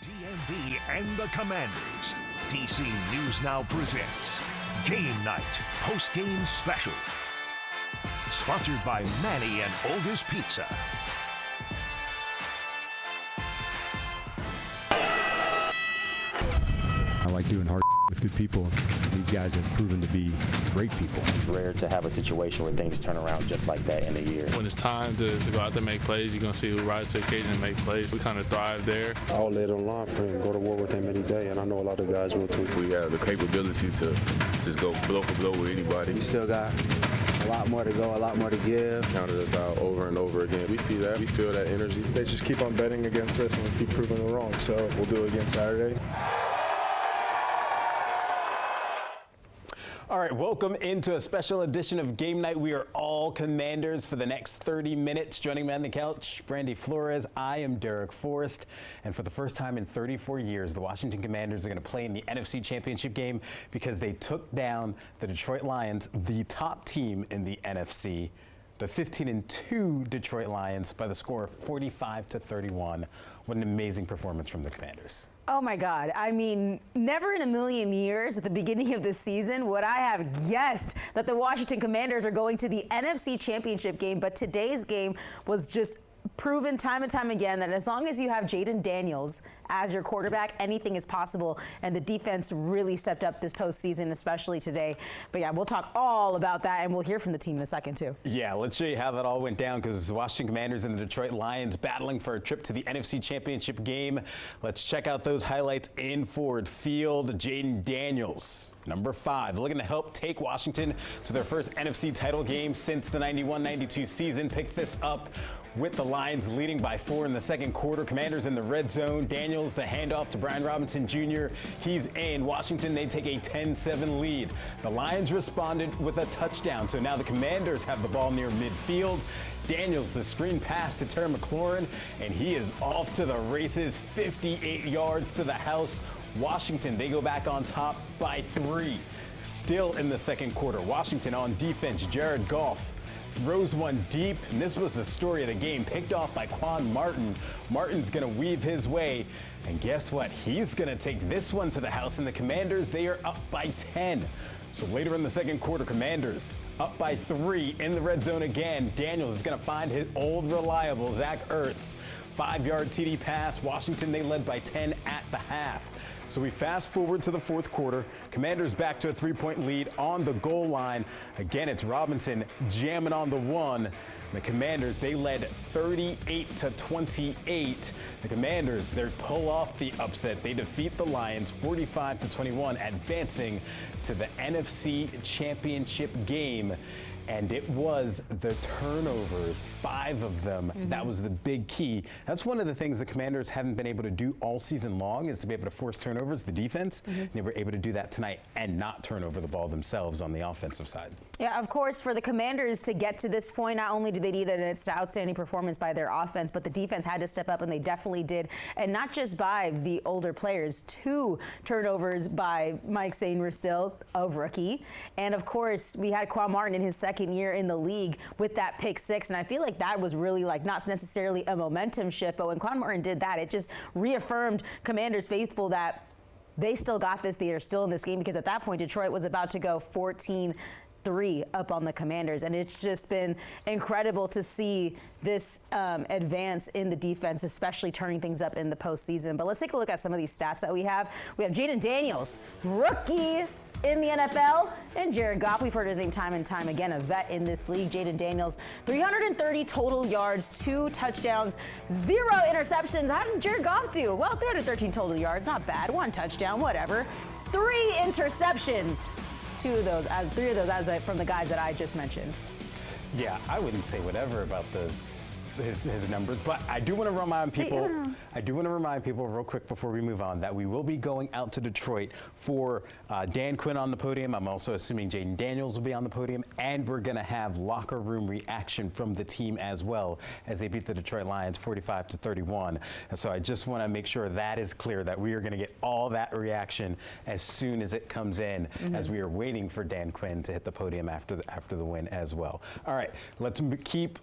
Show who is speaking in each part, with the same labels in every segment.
Speaker 1: DMV and the Commanders. DC News Now presents Game Night Postgame Special. Sponsored by Manny and Older's Pizza.
Speaker 2: I like doing hard with good people. These guys have proven to be great people.
Speaker 3: It's rare to have a situation where things turn around just like that in a year.
Speaker 4: When it's time to go out there and make plays, you're going to see who rise to the occasion and make plays. We kind of thrive there.
Speaker 5: I'll lay it on the line for him, go to war with him any day, and I know a lot of guys will too.
Speaker 6: We have the capability to just go blow for blow with anybody.
Speaker 7: We still got a lot more to go, a lot more to give.
Speaker 6: Counted us out over and over again. We see that. We feel that energy.
Speaker 5: They just keep on betting against us and we keep proving them wrong, so we'll do it again Saturday.
Speaker 8: All right, welcome into a special edition of Game Night. We are all Commanders for the next 30 minutes. Joining me on the couch, Brandy Flores. I am Derek Forrest. And for the first time in 34 years, the Washington Commanders are going to play in the NFC Championship game because they took down the Detroit Lions, the top team in the NFC. The 15-2 Detroit Lions by the score of 45-31. What an amazing performance from the Commanders.
Speaker 9: Oh my God. I mean, never in a million years at the beginning of the season would I have guessed that the Washington Commanders are going to the NFC Championship game, but today's game was just proven time and time again that as long as you have Jaden Daniels as your quarterback, anything is possible, and the defense really stepped up this postseason, especially today. But yeah, we'll talk all about that, and we'll hear from the team in a second too.
Speaker 8: Yeah, let's show you how that all went down, because the Washington Commanders and the Detroit Lions battling for a trip to the NFC Championship game. Let's check out those highlights in Ford Field. Jaden Daniels, number 5, looking to help take Washington to their first NFC title game since the 91-92 season. Picked this up with the Lions leading by 4 in the second quarter. Commanders in the red zone. Daniels, the handoff to Brian Robinson Jr. He's in. Washington, they take a 10-7 lead. The Lions responded with a touchdown. So now the Commanders have the ball near midfield. Daniels, the screen pass to Terry McLaurin, and he is off to the races, 58 yards to the house. Washington, they go back on top by 3. Still in the second quarter. Washington on defense. Jared Goff throws one deep, and this was the story of the game. Picked off by Quan Martin. Martin's going to weave his way, and guess what? He's going to take this one to the house, and the Commanders, they are up by 10. So later in the second quarter, Commanders up by 3 in the red zone again. Daniels is going to find his old reliable Zach Ertz. 5-yard TD pass. Washington, they led by 10 at the half. So we fast forward to the fourth quarter. Commanders back to a 3-point lead on the goal line. Again, it's Robinson jamming on the 1. The Commanders, they led 38-28. The Commanders, they pull off the upset. They defeat the Lions 45-21, advancing to the NFC Championship game. And it was the turnovers, 5 of them. That was the big key. That's one of the things the Commanders haven't been able to do all season long, is to be able to force turnovers, the defense. They were able to do that tonight and not turn over the ball themselves on the offensive side.
Speaker 9: Yeah, of course, for the Commanders to get to this point, not only did they need an outstanding performance by their offense, but the defense had to step up, and they definitely did. And not just by the older players, 2 turnovers by Mike Sainristil, a rookie. And of course, we had Quan Martin in his second year in the league with that pick 6, and I feel like that was really like not necessarily a momentum shift, but when Quan Martin did that, it just reaffirmed Commanders faithful that they still got this. They are still in this game, because at that point Detroit was about to go 14-3 up on the Commanders, and it's just been incredible to see this advance in the defense, especially turning things up in the postseason. But let's take a look at some of these stats that we have. We have Jaden Daniels, rookie in the NFL, and Jared Goff, we've heard his name time and time again, a vet in this league. Jaden Daniels, 330 total yards, 2 touchdowns, 0 interceptions. How did Jared Goff do? Well, 313 total yards, not bad. 1 touchdown, whatever. 3 interceptions. 3 of those from the guys that I just mentioned.
Speaker 8: Yeah, I wouldn't say whatever about his numbers, but I do want to remind people. I do want to remind people real quick before we move on that we will be going out to Detroit for Dan Quinn on the podium. I'm also assuming Jaden Daniels will be on the podium, and we're going to have locker room reaction from the team as well as they beat the Detroit Lions 45-31. And so I just want to make sure that is clear, that we are going to get all that reaction as soon as it comes in, as we are waiting for Dan Quinn to hit the podium after the win as well. All right, let's keep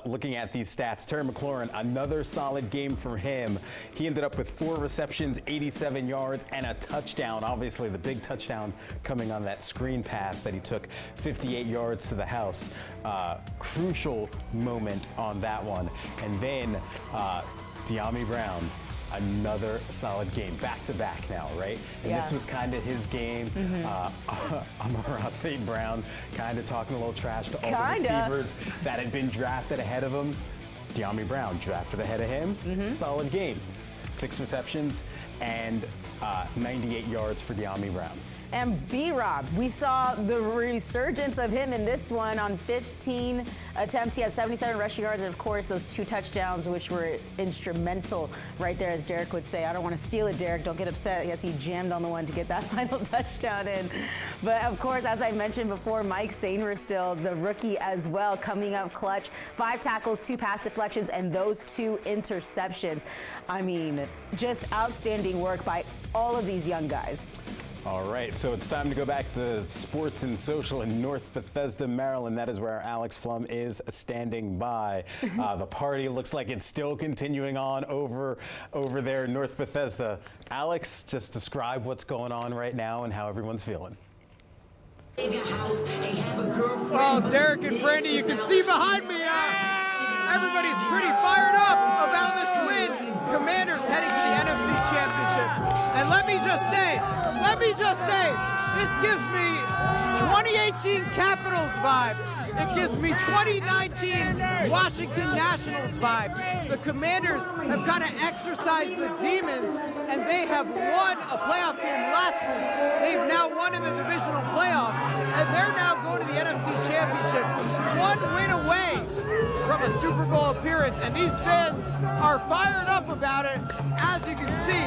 Speaker 8: looking at these stats. Terry McLaurin, another solid game for him. He ended up with 4 receptions, 87 yards, and a touchdown. Obviously, the big touchdown coming on that screen pass that he took 58 yards to the house. Crucial moment on that one. And then Dyami Brown, another solid game, back-to-back now, right? And this was kind of his game. Amon-Ra St. Brown kind of talking a little trash to all the receivers that had been drafted ahead of him. Dyami Brown drafted ahead of him. Solid game. 6 receptions and 98 yards for Dyami Brown.
Speaker 9: And B-Rob, we saw the resurgence of him in this one. On 15 attempts, he had 77 rushing yards, and of course those 2 touchdowns, which were instrumental right there, as Derek would say. I don't want to steal it, Derek. Don't get upset. Yes, he jammed on the one to get that final touchdown in. But of course, as I mentioned before, Mike Sainristil, the rookie as well, coming up clutch. 5 tackles, 2 pass deflections, and those 2 interceptions. I mean, just outstanding work by all of these young guys.
Speaker 8: All right, so it's time to go back to sports and social in North Bethesda, Maryland. That is where our Alex Flum is standing by. The party looks like it's still continuing on over there in North Bethesda. Alex, just describe what's going on right now and how everyone's feeling.
Speaker 10: Well, Derek and Brandy, you can see behind me, everybody's pretty fired up about this win. Commanders heading to the NFC Championship. And let me just say, this gives me 2018 Capitals vibes. It gives me 2019 Washington Nationals vibes. The Commanders have kind of exercised the demons, and they have won a playoff game last week. They've now won in the divisional playoffs, and they're now going to the NFC Championship. 1 win away from a Super Bowl appearance, and these fans are fired up about it, as you can see.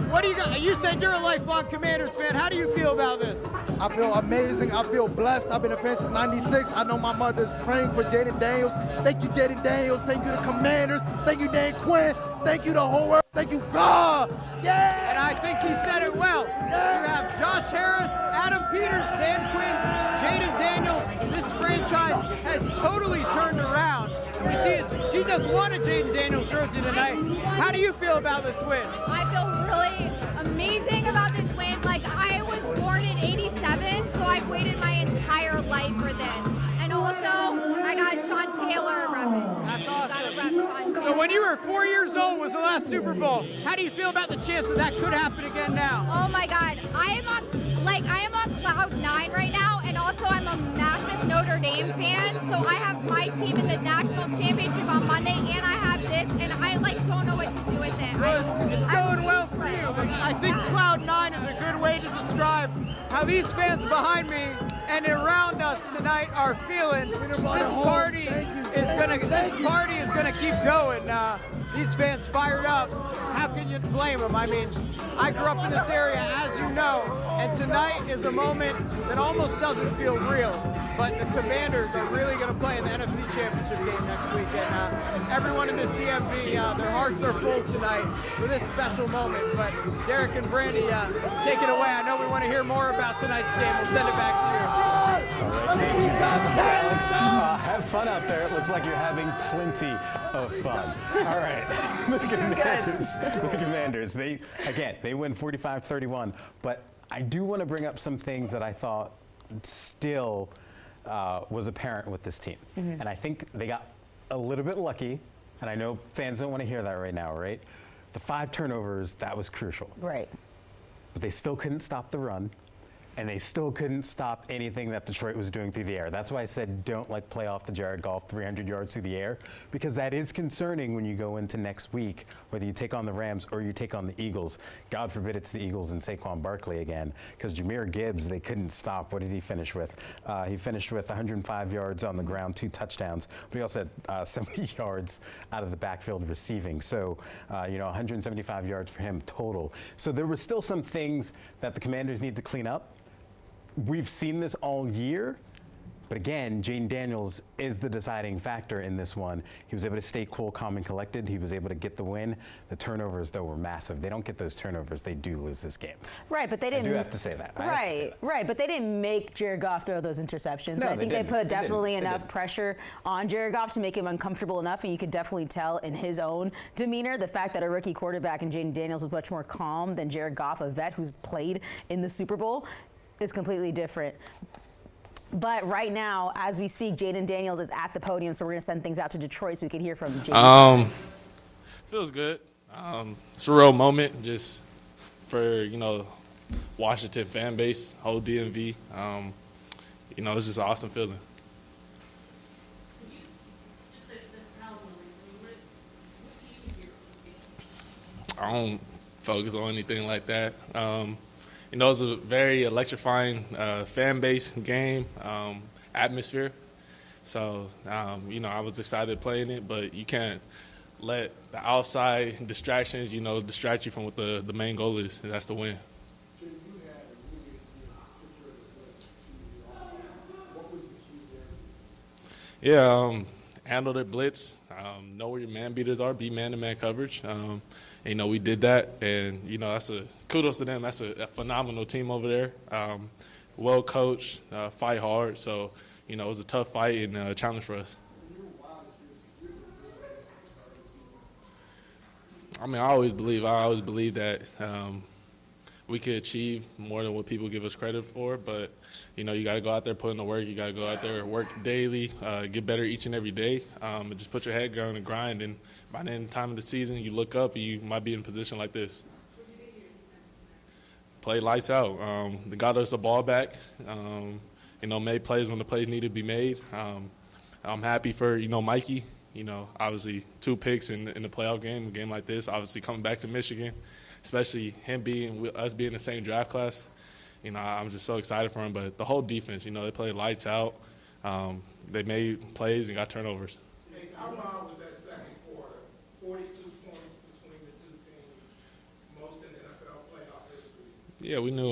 Speaker 10: What do you got? You said you're a lifelong Commanders fan. How do you feel about this?
Speaker 11: I feel amazing. I feel blessed. I've been a fan since '96. I know my mother's praying for Jaden Daniels. Thank you, Jaden Daniels. Thank you, the Commanders. Thank you, Dan Quinn. Thank you, the whole world. Thank you, God. Yeah!
Speaker 10: And I think he said it well. Yeah. You have Josh Harris, Adam Peters, Dan Quinn, Jaden Daniels. This franchise has totally turned around. We see it. She just won a Jaden Daniels jersey tonight. How do you feel about this win?
Speaker 12: I feel really amazing about this win. Like, I was born in '87, so I've waited my entire life for this. And also, I got Sean Taylor repping.
Speaker 10: That's awesome. So when you were 4 years old was the last Super Bowl. How do you feel about the chances that could happen again now?
Speaker 12: Oh my God, I am on cloud 9 right now, and also I'm a massive Notre Dame fan. So I have my team in the national championship on Monday, and I have this, and I don't know what to do with it.
Speaker 10: It's going well for you. I think cloud 9 is a good way to describe how these fans behind me and around us tonight are feeling. This party is gonna keep going. These fans fired up. How can you blame them? I mean, I grew up in this area, as you know, and tonight is a moment that almost doesn't feel real. But the Commanders are really going to play in the NFC Championship game next week, and everyone in this DMV, their hearts are full tonight for this special moment. But Derek and Brandy, take it away. I know we want to hear more about tonight's game. We'll send it back to you.
Speaker 8: All right, thank you, Alex. Have fun out there. It looks like you're having plenty of fun. All right. The Commanders, they win 45-31, but I do want to bring up some things that I thought still was apparent with this team. And I think they got a little bit lucky, and I know fans don't want to hear that right now, right? The 5 turnovers, that was crucial.
Speaker 9: Right.
Speaker 8: But they still couldn't stop the run. And they still couldn't stop anything that Detroit was doing through the air. That's why I said don't play off the Jared Goff 300 yards through the air, because that is concerning when you go into next week, whether you take on the Rams or you take on the Eagles. God forbid it's the Eagles and Saquon Barkley again, because Jahmyr Gibbs, they couldn't stop. What did he finish with? He finished with 105 yards on the ground, 2 touchdowns, but he also had 70 yards out of the backfield receiving. So, 175 yards for him total. So there were still some things that the Commanders need to clean up. We've seen this all year, But again, Jaden Daniels is the deciding factor in this one. He was able to stay cool, calm, and collected. He was able to get the win. The turnovers, though, were massive. They don't get those turnovers, they do lose this game.
Speaker 9: Right, but they didn't.
Speaker 8: I do have to say that.
Speaker 9: Right, but they didn't make Jared Goff throw those interceptions.
Speaker 8: No,
Speaker 9: I think they put definitely enough
Speaker 8: didn't.
Speaker 9: pressure on Jared Goff to make him uncomfortable enough, and you could definitely tell in his own demeanor the fact that a rookie quarterback in Jaden Daniels was much more calm than Jared Goff, a vet who's played in the Super Bowl, is completely different. But right now, as we speak, Jaden Daniels is at the podium, so we're going to send things out to Detroit so we can hear from Jaden.
Speaker 4: Feels good. It's a real moment just for, Washington fan base, whole DMV. It's just an awesome feeling. I don't focus on anything like that. It was a very electrifying fan base game, atmosphere. So, I was excited playing it, but you can't let the outside distractions, distract you from what the main goal is, and that's to win. Yeah, handle their blitz, know where your man beaters are, be man-to-man coverage. We did that, and that's kudos to them. That's a phenomenal team over there. Well coached, fight hard. So it was a tough fight and a challenge for us. I always believe that we could achieve more than what people give us credit for. But you got to go out there, put in the work. You got to go out there, work daily, get better each and every day, and just put your head down and grind. And by the end of the time of the season, you look up and you might be in a position like this. Play lights out. They got us the ball back. Made plays when the plays needed to be made. I'm happy for Mikey. Obviously 2 picks in the playoff game, a game like this. Obviously coming back to Michigan, especially him us being the same draft class. I'm just so excited for him. But the whole defense, they played lights out. They made plays and got turnovers.
Speaker 13: How long was that second quarter? 42 points between the two teams, most in NFL playoff history.
Speaker 4: Yeah, we knew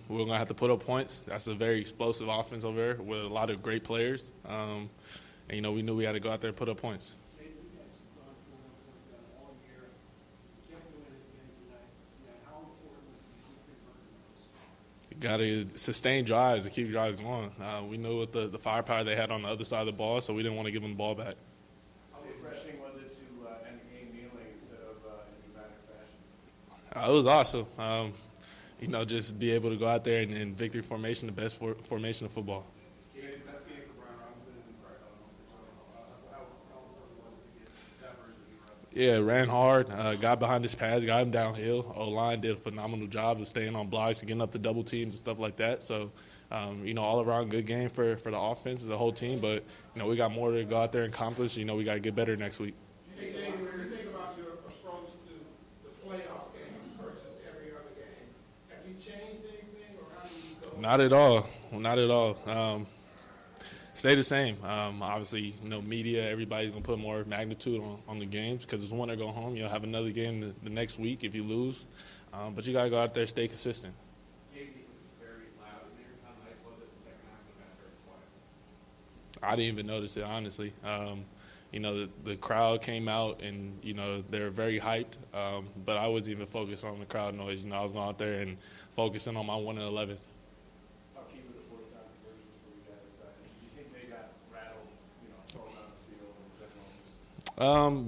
Speaker 4: we were going to have to put up points. That's a very explosive offense over there with a lot of great players. And, we knew we had to go out there and put up points. You got to sustain drives to keep drives going. We knew what the firepower they had on the other side of the ball, so we didn't want to give them the ball back.
Speaker 14: How refreshing was it to end the game kneeling instead of in dramatic fashion?
Speaker 4: It was awesome. Just be able to go out there and in victory formation, the best formation of football.
Speaker 14: Best game for Brian Robinson and how important was it to get that versus the
Speaker 4: Yeah, ran hard, got behind his pads, got him downhill. O-line did a phenomenal job of staying on blocks and getting up to double teams and stuff like that. So, all around good game for the offense, the whole team. But, we got more to go out there and accomplish. We got to get better next week.
Speaker 13: Hey, James, when you think about your approach to the playoff games versus every other game, have you changed anything or how do you go?
Speaker 4: Not at all. Not at all. Stay the same. Obviously, media, everybody's going to put more magnitude on the games because it's win or go home. You'll have another game the next week if you lose. But you got to go out there and stay consistent. I didn't even notice it, honestly. The crowd came out and, they're very hyped. But I wasn't even focused on the crowd noise. I was going out there and focusing on my 1 and 11th.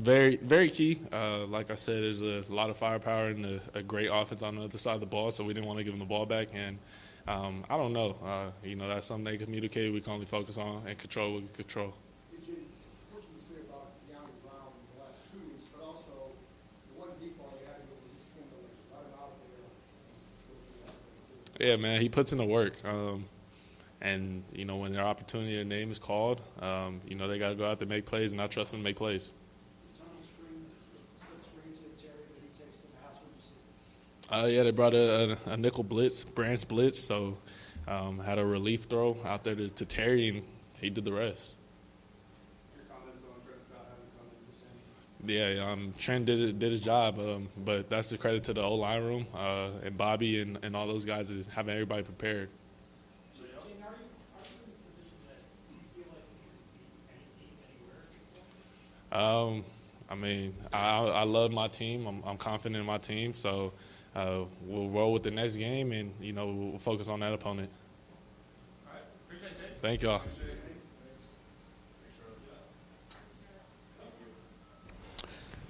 Speaker 4: Very, very key. Like I said, there's a lot of firepower and a great offense on the other side of the ball, so we didn't want to give them the ball back. And I don't know. That's something they communicate. We can only focus on and control what we can control.
Speaker 15: What can you say about DeAndre Brown in the last 2 weeks, but also the one deep ball they had was just let him out there.
Speaker 4: Yeah, man, he puts in the work. And, when their opportunity, their name is called, they got to go out there and make plays, and I trust them to make plays. Yeah, they brought a nickel blitz, branch blitz, so had a relief throw out there to Terry, and he did the rest.
Speaker 14: Your comments on Trent Scott having come in?
Speaker 4: Yeah, Trent did his job, but that's the credit to the O-line room and Bobby and all those guys is having everybody prepared. I mean, I love my team. I'm confident in my team. So we'll roll with the next game, and, you know, we'll focus on that opponent.
Speaker 13: All right. Appreciate it.
Speaker 4: Thank y'all.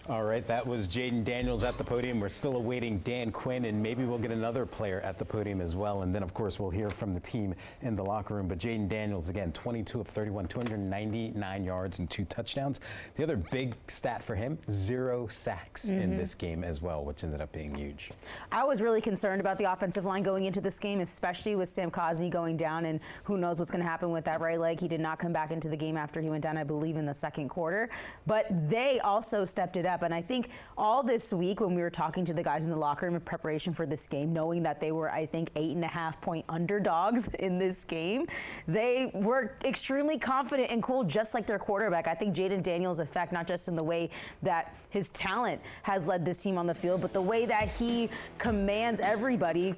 Speaker 8: All right, that was Jaden Daniels at the podium. We're still awaiting Dan Quinn, and maybe we'll get another player at the podium as well. And then, of course, we'll hear from the team in the locker room. But Jaden Daniels, again, 22 of 31, 299 yards and 2 touchdowns. The other big stat for him, 0 sacks in this game as well, which ended up being huge.
Speaker 9: I was really concerned about the offensive line going into this game, especially with Sam Cosmi going down, and who knows what's going to happen with that right leg. He did not come back into the game after he went down, I believe, in the second quarter. But they also stepped it up. And I think all this week when we were talking to the guys in the locker room in preparation for this game, knowing that they were, I think, 8.5-point underdogs in this game, they were extremely confident and cool, just like their quarterback. I think Jaden Daniels' effect, not just in the way that his talent has led this team on the field, but the way that he commands everybody,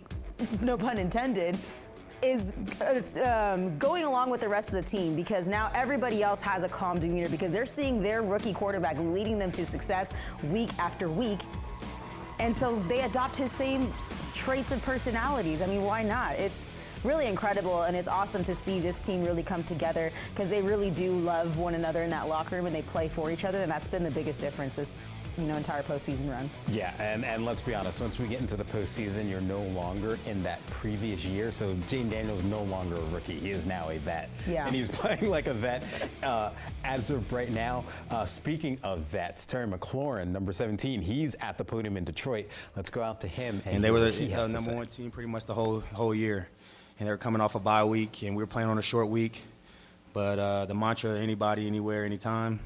Speaker 9: no pun intended, is going along with the rest of the team, because now everybody else has a calm demeanor because they're seeing their rookie quarterback leading them to success week after week. And so they adopt his same traits and personalities. I mean, why not? It's really incredible, and it's awesome to see this team really come together because they really do love one another in that locker room, and they play for each other, and that's been the biggest difference this entire postseason run.
Speaker 8: Yeah, and let's be honest, once we get into the postseason, you're no longer in that previous year. So Jaden Daniels is no longer a rookie. He is now a vet. Yeah. And he's playing like a vet as of right now. Speaking of vets, Terry McLaurin, number 17, he's at the podium in Detroit. Let's go out to him.
Speaker 16: And they were the number 1 team pretty much the whole year. And they were coming off a bye week, and we were playing on a short week. But the mantra, anybody, anywhere, anytime,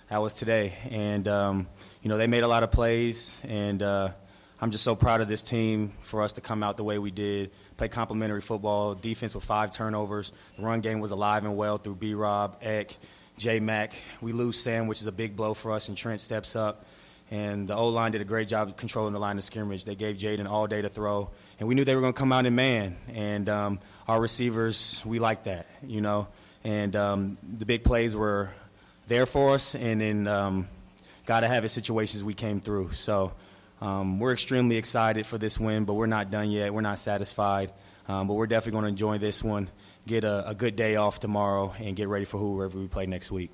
Speaker 16: that was today. And, they made a lot of plays, and I'm just so proud of this team for us to come out the way we did, play complimentary football, defense with 5 turnovers. The run game was alive and well through B-Rob, Eck, J-Mac. We lose Sam, which is a big blow for us, and Trent steps up. And the O-line did a great job of controlling the line of scrimmage. They gave Jaden all day to throw. And we knew they were going to come out in man. And our receivers, we like that, And the big plays were there for us, and in got to have it situations we came through. So we're extremely excited for this win, but we're not done yet. We're not satisfied, but we're definitely going to enjoy this one, get a good day off tomorrow, and get ready for whoever we play next week.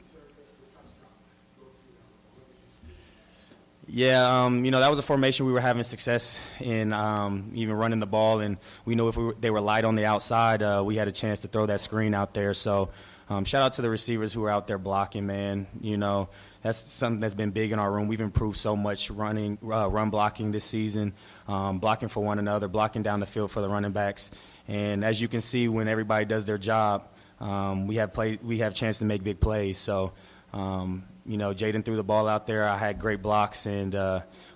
Speaker 16: Yeah, that was a formation we were having success in, even running the ball, and we knew if they were light on the outside, we had a chance to throw that screen out there. So shout out to the receivers who are out there blocking, man. That's something that's been big in our room. We've improved so much run blocking this season, blocking for one another, blocking down the field for the running backs. And as you can see, when everybody does their job, we have chance to make big plays. So, Jaden threw the ball out there. I had great blocks, and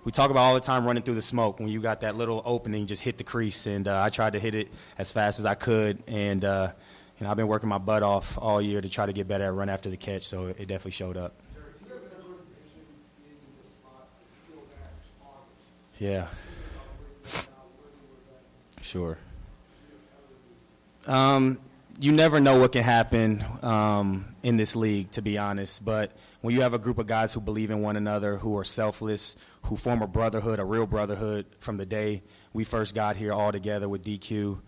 Speaker 16: we talk about all the time running through the smoke. When you got that little opening, just hit the crease, and I tried to hit it as fast as I could. And I've been working my butt off all year to try to get better at run after the catch, so it definitely showed up. Yeah. Sure. You never know what can happen in this league, to be honest. But when you have a group of guys who believe in one another, who are selfless, who form a brotherhood, a real brotherhood from the day we first got here all together with DQ,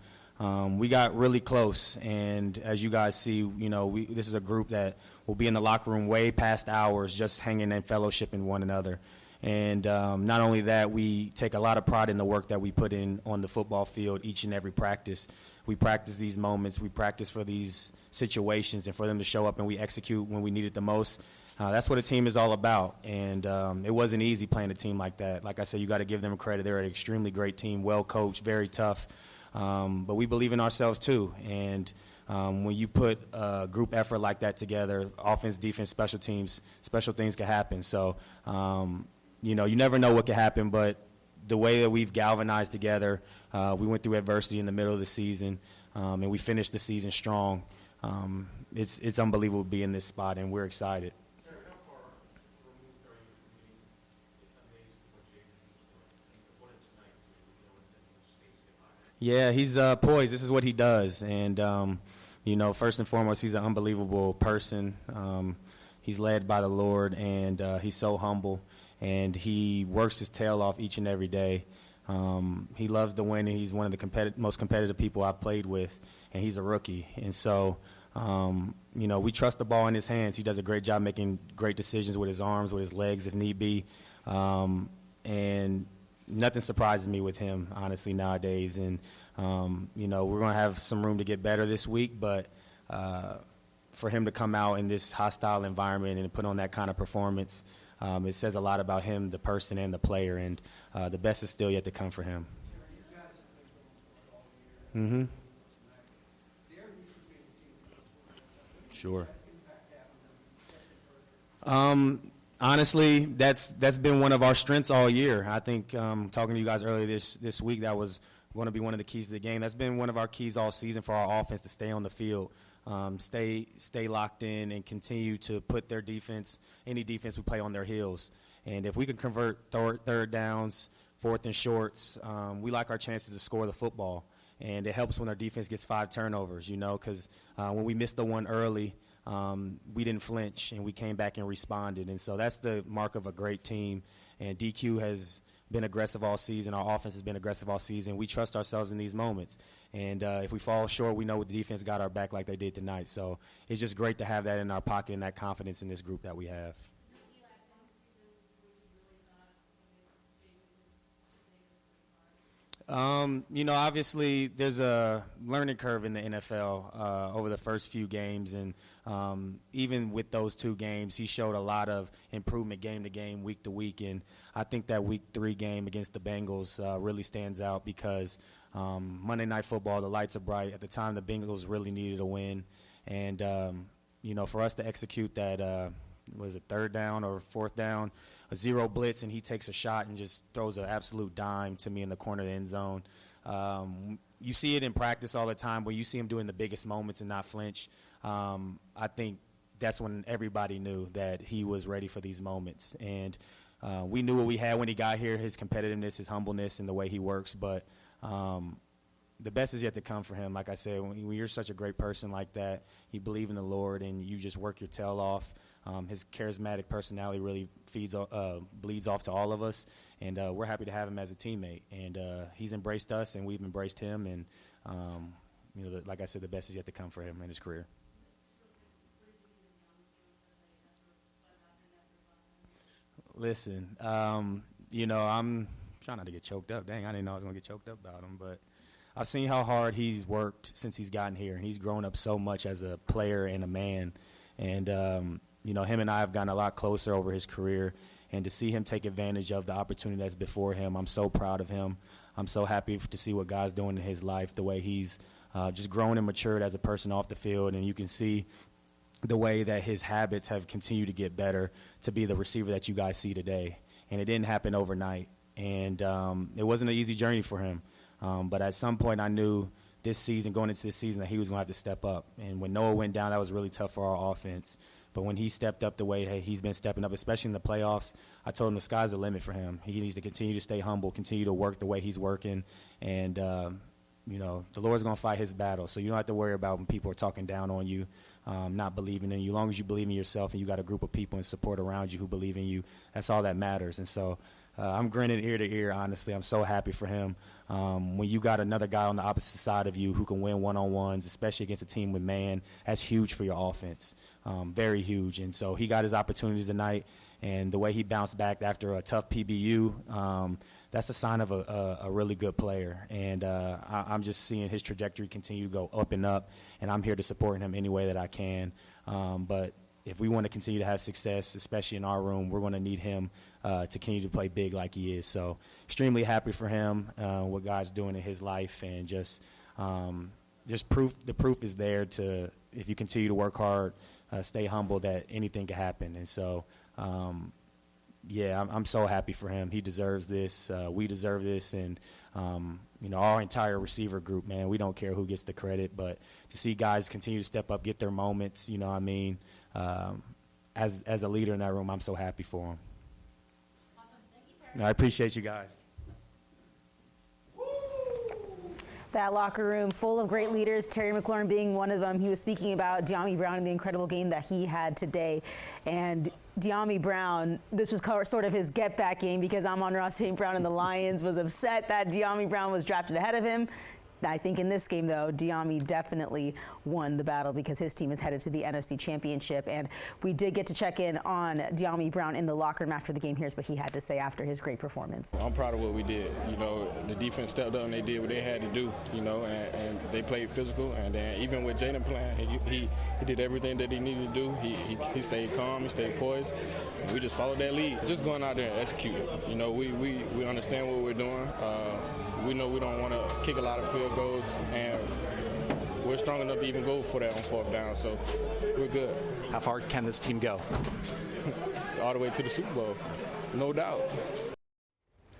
Speaker 16: we got really close. And as you guys see, this is a group that will be in the locker room way past hours, just hanging and fellowshipping one another. And not only that, we take a lot of pride in the work that we put in on the football field each and every practice. We practice these moments. We practice for these situations and for them to show up, and we execute when we need it the most. That's what a team is all about. And it wasn't easy playing a team like that. Like I said, you got to give them credit. They're an extremely great team, well coached, very tough. But we believe in ourselves too. And when you put a group effort like that together, offense, defense, special teams, special things can happen. So, you never know what can happen, but the way that we've galvanized together, we went through adversity in the middle of the season, and we finished the season strong. It's unbelievable to be in this spot, and we're excited. Yeah, he's poised. This is what he does. And, first and foremost, he's an unbelievable person. He's led by the Lord, and he's so humble, and he works his tail off each and every day. He loves to win, and he's one of the most competitive people I've played with, and he's a rookie. And so, we trust the ball in his hands. He does a great job making great decisions with his arms, with his legs if need be. And nothing surprises me with him, honestly, nowadays. And, we're going to have some room to get better this week, but for him to come out in this hostile environment and put on that kind of performance, it says a lot about him, the person, and the player, and the best is still yet to come for him. Mm-hmm. Sure. Honestly, that's been one of our strengths all year. I think talking to you guys earlier this week, that was going to be one of the keys to the game. That's been one of our keys all season for our offense, to stay on the field, stay locked in, and continue to put their defense, any defense we play, on their heels. And if we can convert third downs, fourth and shorts, we like our chances to score the football. And it helps when our defense gets 5 turnovers, because when we missed the one early, we didn't flinch, and we came back and responded. And so that's the mark of a great team. And DQ has been aggressive all season. Our offense has been aggressive all season. We trust ourselves in these moments. And if we fall short, we know the defense got our back like they did tonight. So it's just great to have that in our pocket and that confidence in this group that we have. Obviously there's a learning curve in the NFL over the first few games, and even with those 2 games, he showed a lot of improvement game to game, week to week, and I think that week 3 game against the Bengals really stands out because Monday Night Football, the lights are bright. At the time, the Bengals really needed a win, and for us to execute that, was it 3rd down or 4th down, a 0 blitz, and he takes a shot and just throws an absolute dime to me in the corner of the end zone. You see it in practice all the time, where you see him doing the biggest moments and not flinch. I think that's when everybody knew that he was ready for these moments. And we knew what we had when he got here, his competitiveness, his humbleness, and the way he works. But the best is yet to come for him. Like I said, when you're such a great person like that, you believe in the Lord and you just work your tail off. His charismatic personality really bleeds off to all of us, and we're happy to have him as a teammate. And he's embraced us, and we've embraced him. And like I said, the best is yet to come for him in his career. Listen, I'm trying not to get choked up. Dang, I didn't know I was going to get choked up about him, but I've seen how hard he's worked since he's gotten here, and he's grown up so much as a player and a man. And him and I have gotten a lot closer over his career, and to see him take advantage of the opportunity that's before him, I'm so proud of him. I'm so happy to see what God's doing in his life, the way he's just grown and matured as a person off the field, and you can see the way that his habits have continued to get better to be the receiver that you guys see today. And it didn't happen overnight, and it wasn't an easy journey for him. But at some point I knew going into this season, that he was going to have to step up. And when Noah went down, that was really tough for our offense. But when he stepped up the way he's been stepping up, especially in the playoffs, I told him the sky's the limit for him. He needs to continue to stay humble, continue to work the way he's working. And, the Lord's going to fight his battle. So you don't have to worry about when people are talking down on you, not believing in you. As long as you believe in yourself and you got a group of people and support around you who believe in you, that's all that matters. And so I'm grinning ear to ear, honestly. I'm so happy for him. When you got another guy on the opposite side of you who can win one-on-ones, especially against a team with man, that's huge for your offense, very huge. And so he got his opportunities tonight, and the way he bounced back after a tough PBU, that's a sign of a really good player. And I'm just seeing his trajectory continue to go up and up, and I'm here to support him any way that I can. But if we want to continue to have success, especially in our room, we're going to need him to continue to play big like he is. So extremely happy for him, what God's doing in his life, and just proof. The proof is there to, if you continue to work hard, stay humble, that anything can happen. And so, I'm so happy for him. He deserves this. We deserve this. And, our entire receiver group, man, we don't care who gets the credit, but to see guys continue to step up, get their moments, as a leader in that room, I'm so happy for him. Awesome. Thank you, Terry. I appreciate you guys.
Speaker 9: That locker room full of great leaders, Terry McLaurin being one of them. He was speaking about Dyami Brown and the incredible game that he had today. And Dyami Brown, this was sort of his get-back game because Amon-Ra St. Brown and the Lions was upset that Dyami Brown was drafted ahead of him. I think in this game, though, Dyami definitely won the battle because his team is headed to the NFC Championship. And we did get to check in on Dyami Brown in the locker room after the game. Here's what he had to say after his great performance.
Speaker 17: I'm proud of what we did. You know, the defense stepped up and they did what they had to do, you know, and they played physical. And then even with Jaden playing, he did everything that he needed to do. He stayed calm, he stayed poised. And we just followed that lead. Just going out there and executing. You know, we understand what we're doing. We know we don't want to kick a lot of field goals, and we're strong enough to even go for that on 4th down, so we're good.
Speaker 8: How far can this team go?
Speaker 17: All the way to the Super Bowl, no doubt.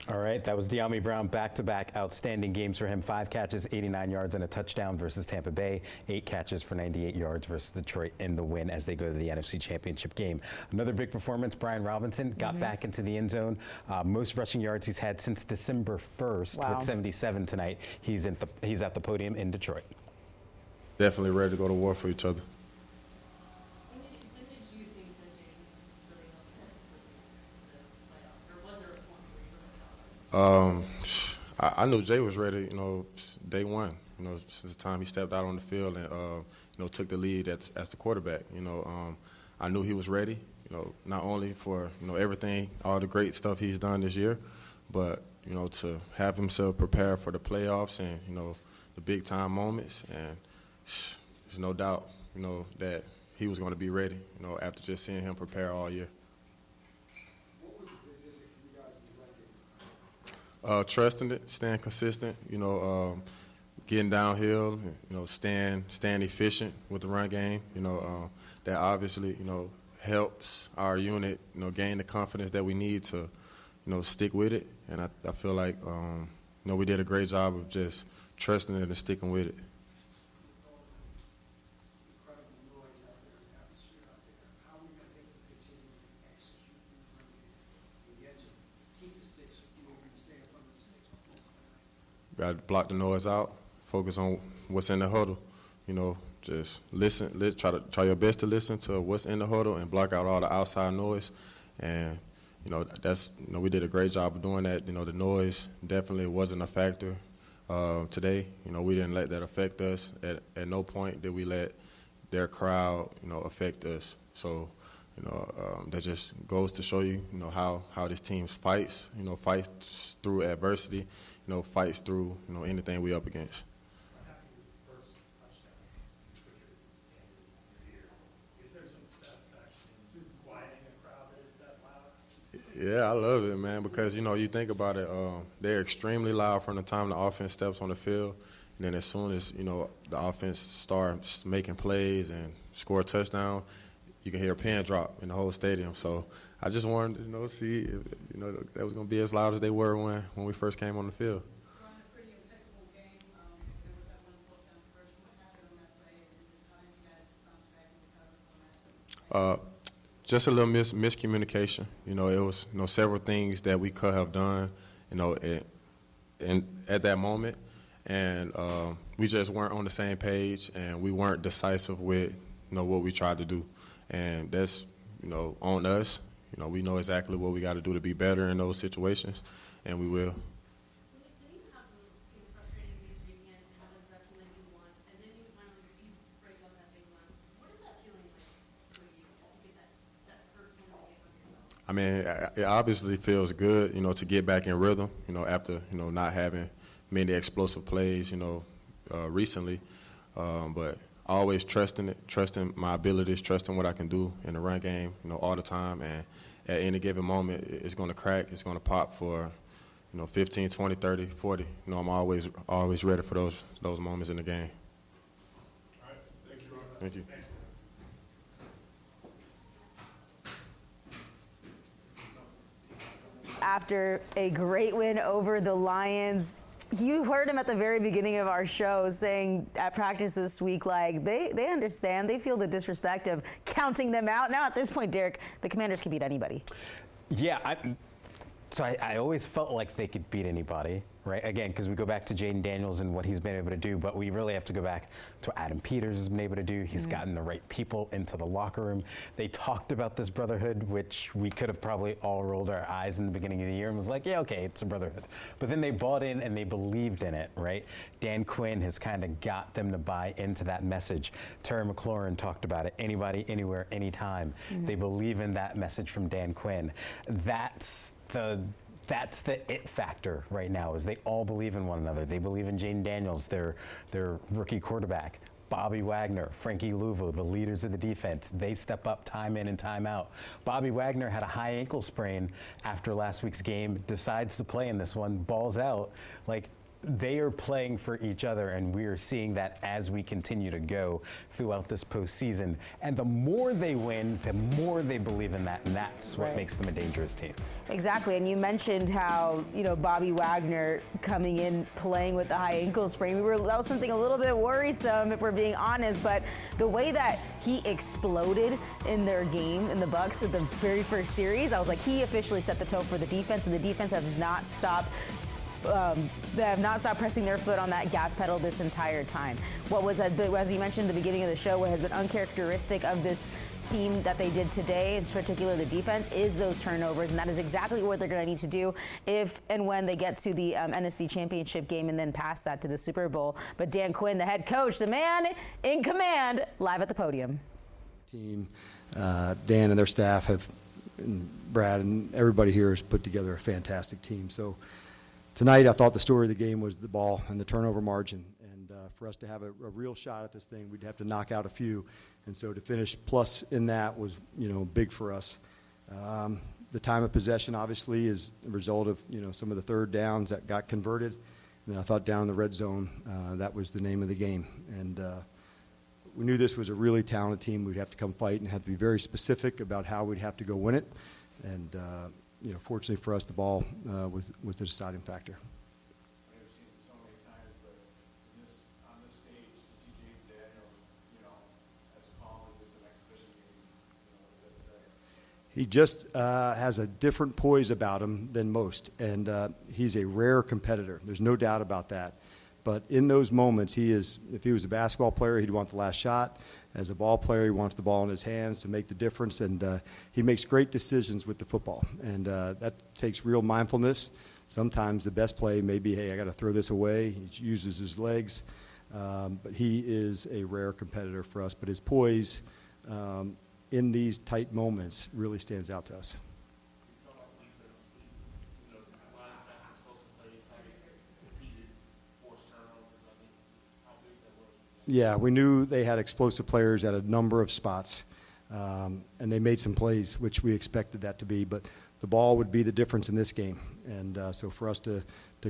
Speaker 8: All right, that was Dyami Brown, back-to-back outstanding games for him. 5 catches, 89 yards, and a touchdown versus Tampa Bay. 8 catches for 98 yards versus Detroit in the win as they go to the NFC Championship game. Another big performance, Brian Robinson got back into the end zone. Most rushing yards he's had since December 1st with 77 tonight. He's at the podium in Detroit.
Speaker 18: Definitely ready to go to war for each other. I knew Jay was ready, you know, day one, you know, since the time he stepped out on the field and, you know, took the lead as the quarterback. You know, I knew he was ready, you know, not only for, you know, everything, all the great stuff he's done this year, but, you know, to have himself prepare for the playoffs and, you know, the big time moments. And there's no doubt, you know, that he was going to be ready, you know, after just seeing him prepare all year. Trusting it, staying consistent, you know, getting downhill, you know, staying efficient with the run game. You know, that obviously, you know, helps our unit, you know, gain the confidence that we need to, you know, stick with it. And I feel like, you know, we did a great job of just trusting it and sticking with it. Got to block the noise out, focus on what's in the huddle. You know, just listen, try your best to listen to what's in the huddle and block out all the outside noise. And, you know, you know, we did a great job of doing that. You know, the noise definitely wasn't a factor today. You know, we didn't let that affect us. At no point did we let their crowd, you know, affect us. So, you know, that just goes to show you, you know, how this team fights, you know, fights through adversity, you know, fights through, you know, anything we up against. Yeah, I love it, man, because, you know, you think about it, they're extremely loud from the time the offense steps on the field, and then as soon as, you know, the offense starts making plays and score a touchdown, you can hear a pin drop in the whole stadium. So I just wanted to, you know, see if, you know, that was going to be as loud as they were when we first came on the field. Just a little miscommunication. You know, it was, you know, several things that we could have done, you know, at that moment, and we just weren't on the same page, and we weren't decisive with, you know, what we tried to do, and that's, you know, on us. You know, we know exactly what we got to do to be better in those situations, and we will. I mean, it obviously feels good, you know, to get back in rhythm, you know, after, you know, not having many explosive plays, you know, recently. But always trusting my abilities, trusting what I can do in the run game, you know, all the time. And at any given moment, it's going to crack, it's going to pop for, you know, 15, 20, 30, 40. You know, I'm always ready for those moments in the game.
Speaker 13: All right. Thank you, Robert.
Speaker 18: Thank you.
Speaker 9: After a great win over the Lions, you heard him at the very beginning of our show saying at practice this week, like, they understand, they feel the disrespect of counting them out. Now at this point, Derek, the Commanders can beat anybody.
Speaker 8: Yeah, So I always felt like they could beat anybody, right? Again, because we go back to Jaden Daniels and what he's been able to do, but we really have to go back to what Adam Peters has been able to do. He's gotten the right people into the locker room. They talked about this brotherhood, which we could have probably all rolled our eyes in the beginning of the year and was like, yeah, okay, it's a brotherhood. But then they bought in and they believed in it, right? Dan Quinn has kind of got them to buy into that message. Terry McLaurin talked about it. Anybody, anywhere, anytime. They believe in that message from Dan Quinn. That's the it factor right now, is they all believe in one another. They believe in Jaden Daniels, their rookie quarterback. Bobby Wagner, Frankie Louvo, the leaders of the defense, they step up time in and time out. Bobby Wagner had a high ankle sprain after last week's game, decides to play in this one, balls out. Like, they are playing for each other, and we are seeing that as we continue to go throughout this postseason. And the more they win, the more they believe in that, and that's what makes them a dangerous team.
Speaker 9: Exactly, and you mentioned how, Bobby Wagner coming in playing with the high ankle sprain. That was something a little bit worrisome, if we're being honest, but the way that he exploded in their game in the Bucs at the very first series, I was like, he officially set the tone for the defense, and the defense has not stopped. They have not stopped pressing their foot on that gas pedal this entire time. What was, as you mentioned at the beginning of the show, what has been uncharacteristic of this team that they did today, in particular the defense, is those turnovers, and that is exactly what they're going to need to do if and when they get to the NFC Championship game and then pass that to the Super Bowl. But Dan Quinn, the head coach, the man in command, live at the podium.
Speaker 2: Team, Dan and their staff and Brad and everybody here has put together a fantastic team. So tonight, I thought the story of the game was the ball and the turnover margin. And for us to have a real shot at this thing, we'd have to knock out a few. And so to finish plus in that was, big for us. The time of possession, obviously, is a result of, some of the third downs that got converted. And then I thought down in the red zone, that was the name of the game. And we knew this was a really talented team. We'd have to come fight and have to be very specific about how we'd have to go win it. And fortunately for us, the ball was the deciding factor.
Speaker 14: I've seen it so many times, but on this stage, to see Jaden Daniels, as calm as it's an exhibition game, what does that say?
Speaker 2: He just has a different poise about him than most, and he's a rare competitor. There's no doubt about that. But in those moments, if he was a basketball player, he'd want the last shot. As a ball player, he wants the ball in his hands to make the difference, and he makes great decisions with the football. And that takes real mindfulness. Sometimes the best play may be, hey, I got to throw this away. He uses his legs. But he is a rare competitor for us. But his poise in these tight moments really stands out to us. Yeah, we knew they had explosive players at a number of spots, and they made some plays, which we expected that to be. But the ball would be the difference in this game. And so for us to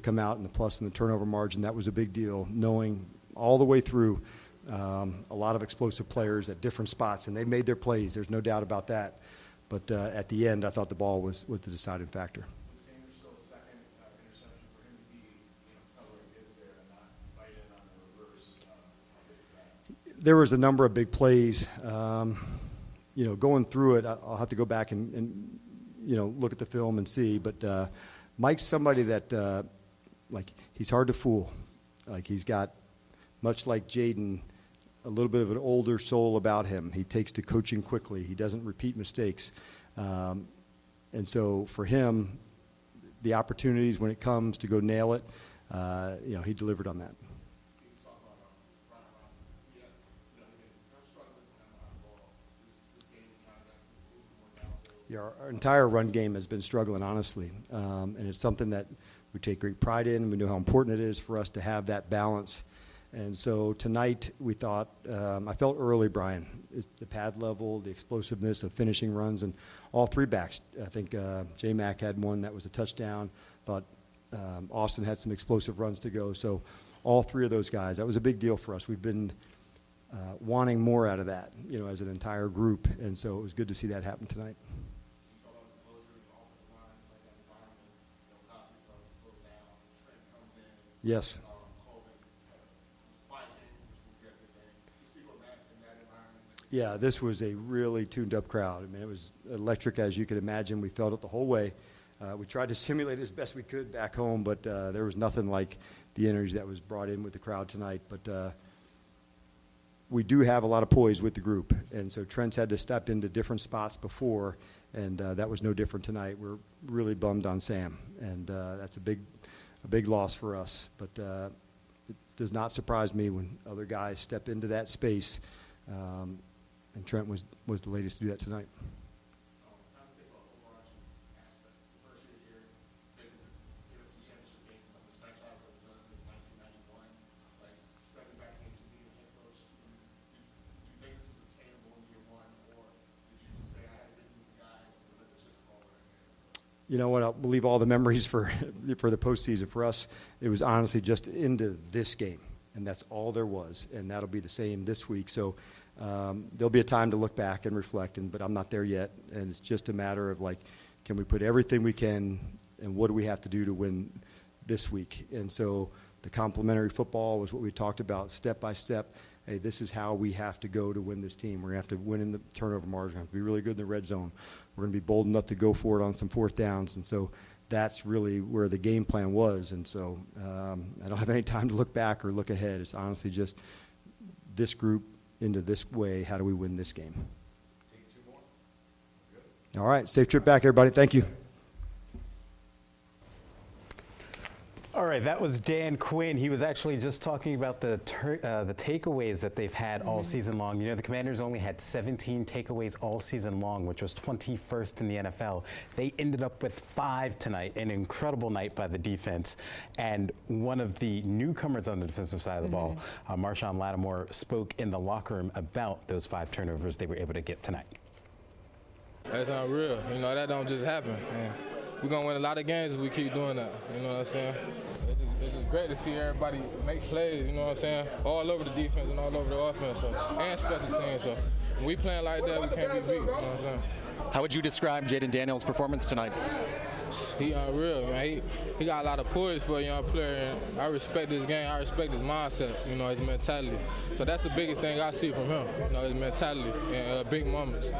Speaker 2: come out in the plus and the turnover margin, that was a big deal, knowing all the way through a lot of explosive players at different spots. And they made their plays. There's no doubt about that. But at the end, I thought the ball was the deciding factor. There was a number of big plays. Going through it, I'll have to go back and look at the film and see. But Mike's somebody that, he's hard to fool. He's got, much like Jaden, a little bit of an older soul about him. He takes to coaching quickly. He doesn't repeat mistakes. And so for him, the opportunities when it comes to go nail it, he delivered on that. Yeah, our entire run game has been struggling, honestly, and it's something that we take great pride in. We know how important it is for us to have that balance. And so tonight we thought, I felt early, Brian, the pad level, the explosiveness of finishing runs, and all three backs. I think J-Mac had one that was a touchdown. Thought Austin had some explosive runs to go. So all three of those guys, that was a big deal for us. We've been wanting more out of that, as an entire group. And so it was good to see that happen tonight. Yes. Yeah, this was a really tuned-up crowd. I mean, it was electric, as you could imagine. We felt it the whole way. We tried to simulate it as best we could back home, but there was nothing like the energy that was brought in with the crowd tonight. But we do have a lot of poise with the group, and so Trent's had to step into different spots before, and that was no different tonight. We're really bummed on Sam, and that's a big loss for us. But it does not surprise me when other guys step into that space, and Trent was the latest to do that tonight. You know what? I'll leave all the memories for the postseason. For us, it was honestly just into this game, and that's all there was. And that'll be the same this week. So there'll be a time to look back and reflect. But I'm not there yet. And it's just a matter of like, can we put everything we can, and what do we have to do to win this week? And so the complementary football was what we talked about, step by step. Hey, this is how we have to go to win this team. We're going to have to win in the turnover margin. We're going to have to be really good in the red zone. We're going to be bold enough to go for it on some fourth downs. And so that's really where the game plan was. And so I don't have any time to look back or look ahead. It's honestly just this group into this way. How do we win this game?
Speaker 14: Take 2 more. Good.
Speaker 2: All right. Safe trip back, everybody. Thank you.
Speaker 8: All right, that was Dan Quinn. He was actually just talking about the takeaways that they've had all season long. You know, the Commanders only had 17 takeaways all season long, which was 21st in the NFL. They ended up with 5 tonight, an incredible night by the defense. And one of the newcomers on the defensive side of the ball, Marshawn Lattimore, spoke in the locker room about those 5 turnovers they were able to get tonight.
Speaker 17: That's unreal. You know, that don't just happen. Man. We're going to win a lot of games if we keep doing that. You know what I'm saying? It's just great to see everybody make plays, you know what I'm saying? All over the defense and all over the offense and special teams. So when we playing like that, we can't be beat, you know what I'm saying?
Speaker 19: How would you describe Jaden Daniels' performance tonight?
Speaker 17: He unreal, man. He got a lot of poise for a young player, and I respect his game. I respect his mindset, you know, his mentality. So that's the biggest thing I see from him, you know, his mentality in big moments.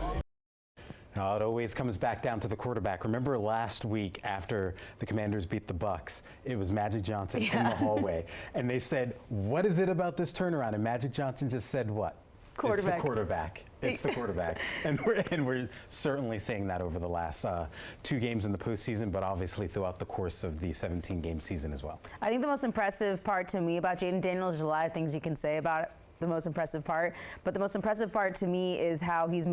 Speaker 8: No, it always comes back down to the quarterback. Remember last week after the Commanders beat the Bucs, it was Magic Johnson in the hallway. And they said, what is it about this turnaround? And Magic Johnson just said what?
Speaker 9: Quarterback.
Speaker 8: It's the quarterback. It's the quarterback. And we're certainly seeing that over the last 2 games in the postseason, but obviously throughout the course of the 17-game season as well.
Speaker 9: I think the most impressive part to me about Jaden Daniels, there's a lot of things you can say about it. The most impressive part, but the most impressive part to me is how he's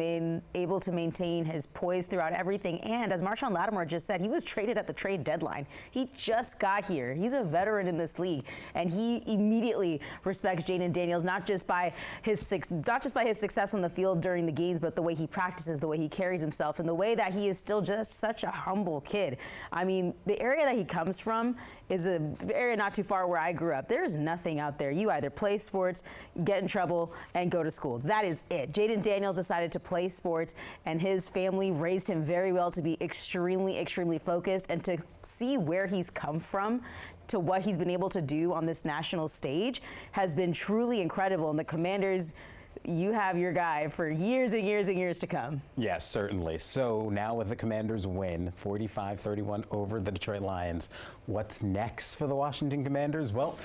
Speaker 9: able to maintain his poise throughout everything. And as Marshawn Lattimore just said, he was traded at the trade deadline. He just got here. He's a veteran in this league, and he immediately respects Jaden Daniels, not just by his success on the field during the games, but the way he practices, the way he carries himself, and the way that he is still just such a humble kid. I mean, the area that he comes from is an area not too far where I grew up. There is nothing out there. You either play sports, get in trouble, and go to school. That is it. Jaden Daniels decided to play sports, and his family raised him very well to be extremely, extremely focused, and to see where he's come from to what he's been able to do on this national stage has been truly incredible. And the Commanders, you have your guy for years and years and years to come.
Speaker 8: Yes, certainly. So now with the Commanders win, 45-31 over the Detroit Lions, what's next for the Washington Commanders? Well,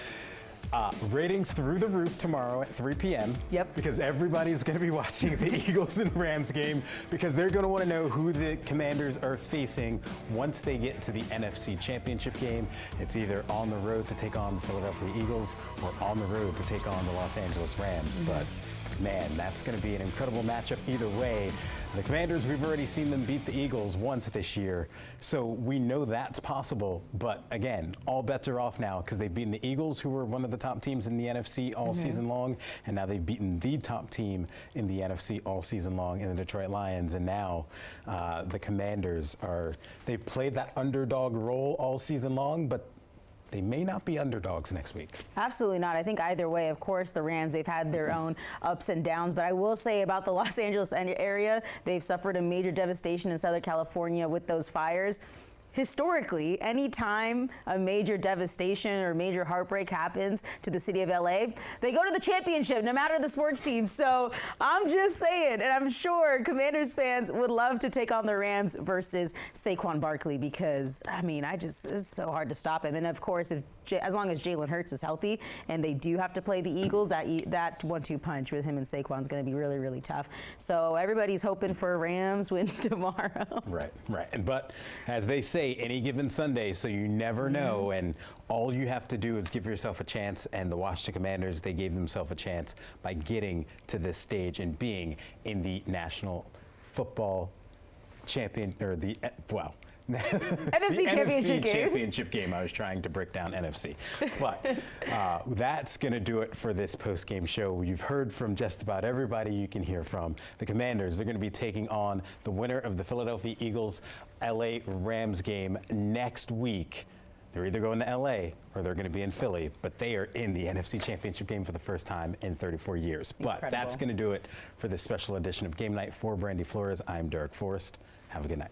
Speaker 8: ratings through the roof tomorrow at 3 p.m.
Speaker 9: Yep.
Speaker 8: Because everybody's going to be watching the Eagles and Rams game because they're going to want to know who the Commanders are facing once they get to the NFC Championship game. It's either on the road to take on the Philadelphia Eagles or on the road to take on the Los Angeles Rams. But man, that's going to be an incredible matchup either way. The Commanders, we've already seen them beat the Eagles once this year, so we know that's possible. But again, all bets are off now because they've beaten the Eagles, who were one of the top teams in the NFC all season long, and now they've beaten the top team in the NFC all season long in the Detroit Lions. And now the Commanders they've played that underdog role all season long, but they may not be underdogs next week.
Speaker 9: Absolutely not. I think either way, of course, the Rams, they've had their own ups and downs. But I will say about the Los Angeles area, they've suffered a major devastation in Southern California with those fires. historically, anytime a major devastation or major heartbreak happens to the city of LA, they go to the championship, no matter the sports team. So I'm just saying, and I'm sure Commanders fans would love to take on the Rams versus Saquon Barkley because, I mean, it's so hard to stop him. And of course, as long as Jalen Hurts is healthy and they do have to play the Eagles, that 1-2 punch with him and Saquon is going to be really, really tough. So everybody's hoping for a Rams win tomorrow.
Speaker 8: Right. But as they say, any given Sunday, so you never know, and all you have to do is give yourself a chance, and the Washington Commanders, they gave themselves a chance by getting to this stage and being in the National Football Champion, or the, well,
Speaker 9: NFC Championship game.
Speaker 8: Championship game. I was trying to break down NFC. But that's going to do it for this post-game show. You've heard from just about everybody you can hear from. The Commanders, they're going to be taking on the winner of the Philadelphia Eagles LA Rams game next week. They're either going to LA or they're going to be in Philly, but they are in the NFC Championship game for the first time in 34 years. But that's going to do it for this special edition of Game Night. For Brandy Flores, I'm Derek Forrest. Have a good night.